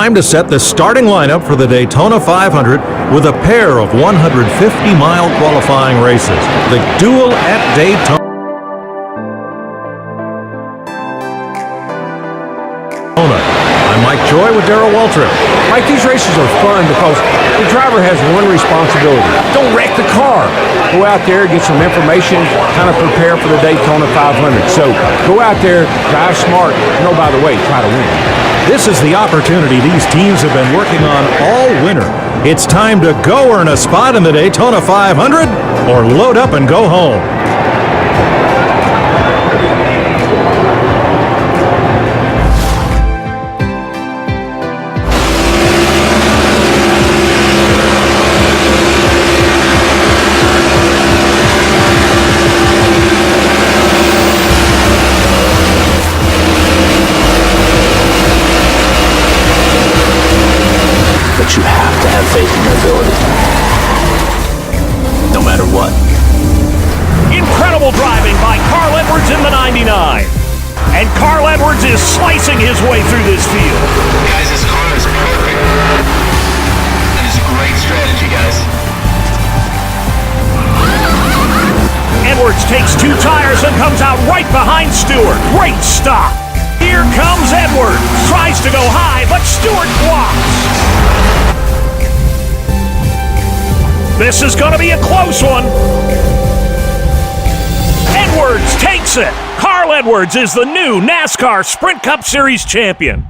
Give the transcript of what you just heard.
time to set the starting lineup for the Daytona 500 with a pair of 150-mile qualifying races. The duel at Daytona. I'm Mike Joy with Darrell Waltrip. Mike, these races are fun because the driver has one responsibility. Don't wreck the car. Go out there, get some information, kind of prepare for the Daytona 500. So go out there, drive smart, and oh, by the way, try to win. This is the opportunity these teams have been working on all winter. It's time to go earn a spot in the Daytona 500 or load up and go home. But you have to have faith in your ability. No matter what. Incredible driving by Carl Edwards in the 99. And Carl Edwards is slicing his way through this field. Guys, this car is perfect. That is a great strategy, guys. Edwards takes 2 tires and comes out right behind Stewart. Great stop. Here comes Edwards. Tries to go high, but Stewart blocks. This is going to be a close one. Edwards takes it. Carl Edwards is the new NASCAR Sprint Cup Series champion.